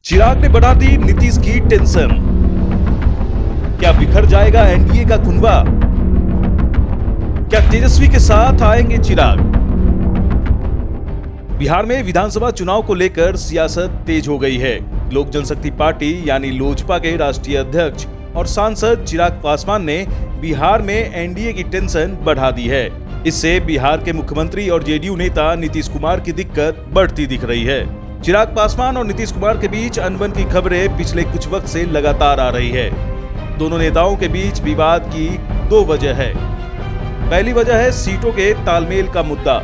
चिराग ने बढ़ा दी नीतीश की टेंशन। क्या बिखर जाएगा एनडीए का कुनबा? क्या तेजस्वी के साथ आएंगे चिराग? बिहार में विधानसभा चुनाव को लेकर सियासत तेज हो गई है। लोक जनशक्ति पार्टी यानी लोजपा के राष्ट्रीय अध्यक्ष और सांसद चिराग पासवान ने बिहार में एनडीए की टेंशन बढ़ा दी है। इससे बिहार के मुख्यमंत्री और जेडीयू नेता नीतीश कुमार की दिक्कत बढ़ती दिख रही है। चिराग पासवान और नीतीश कुमार के बीच अनबन की खबरें पिछले कुछ वक्त से लगातार आ रही है। दोनों नेताओं के बीच विवाद की दो वजह है। पहली वजह है सीटों के तालमेल का मुद्दा।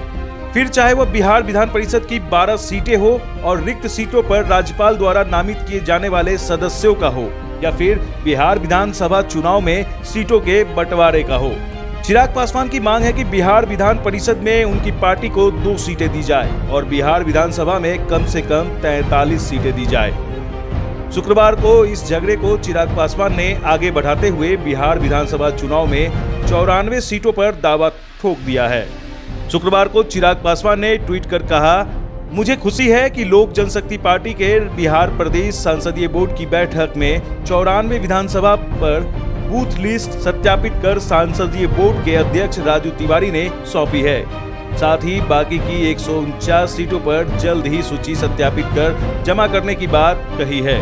फिर चाहे वह बिहार विधान परिषद की 12 सीटें हो और रिक्त सीटों पर राज्यपाल द्वारा नामित किए जाने वाले सदस्यों का हो, या फिर बिहार विधानसभा चुनाव में सीटों के बंटवारे का हो। चिराग पासवान की मांग है कि बिहार विधान परिषद में उनकी पार्टी को 2 सीटें दी जाए और बिहार विधानसभा में कम से कम 43 सीटें दी जाए। शुक्रवार को इस झगड़े को चिराग पासवान ने आगे बढ़ाते हुए बिहार विधानसभा चुनाव में 94 सीटों पर दावा ठोक दिया है। शुक्रवार को चिराग पासवान ने ट्वीट कर कहा, मुझे खुशी है कि लोक जनशक्ति पार्टी के बिहार प्रदेश संसदीय बोर्ड की बैठक में 94 विधानसभा पर बूथ लिस्ट सत्यापित कर संसदीय बोर्ड के अध्यक्ष राजू तिवारी ने सौंपी है। साथ ही बाकी की 149 सीटों पर जल्द ही सूची सत्यापित कर जमा करने की बात कही है।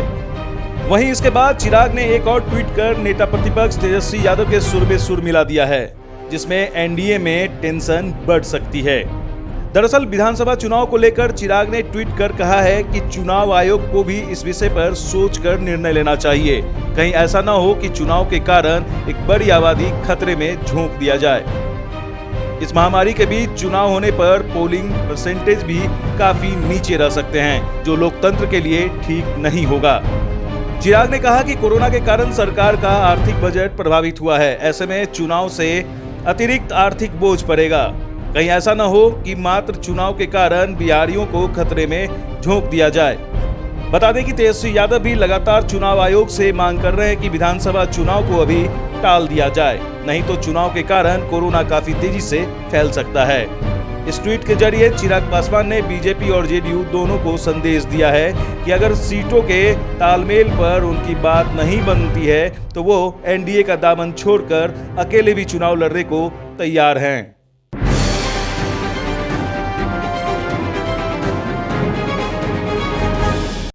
वहीं इसके बाद चिराग ने एक और ट्वीट कर नेता प्रतिपक्ष तेजस्वी यादव के सुर में सुर मिला दिया है, जिसमें एनडीए में टेंशन बढ़ सकती है। दरअसल विधानसभा चुनाव को लेकर चिराग ने ट्वीट कर कहा है कि चुनाव आयोग को भी इस विषय पर सोचकर निर्णय लेना चाहिए। कहीं ऐसा न हो कि चुनाव के कारण एक बड़ी आबादी खतरे में झोंक दिया जाए। इस महामारी के बीच चुनाव होने पर पोलिंग परसेंटेज भी काफी नीचे रह सकते हैं, जो लोकतंत्र के लिए ठीक नहीं होगा। चिराग ने कहा कि कोरोना के कारण सरकार का आर्थिक बजट प्रभावित हुआ है। ऐसे में चुनाव से अतिरिक्त आर्थिक बोझ पड़ेगा। कहीं ऐसा न हो कि मात्र चुनाव के कारण बिहारियों को खतरे में झोंक दिया जाए। बता दें कि तेजस्वी यादव भी लगातार चुनाव आयोग से मांग कर रहे हैं कि विधानसभा चुनाव को अभी टाल दिया जाए, नहीं तो चुनाव के कारण कोरोना काफी तेजी से फैल सकता है। इस ट्वीट के जरिए चिराग पासवान ने बीजेपी और जेडीयू दोनों को संदेश दिया है कि अगर सीटों के तालमेल पर उनकी बात नहीं बनती है तो वो एनडीए का दामन छोड़कर अकेले भी चुनाव लड़ने को तैयार हैं।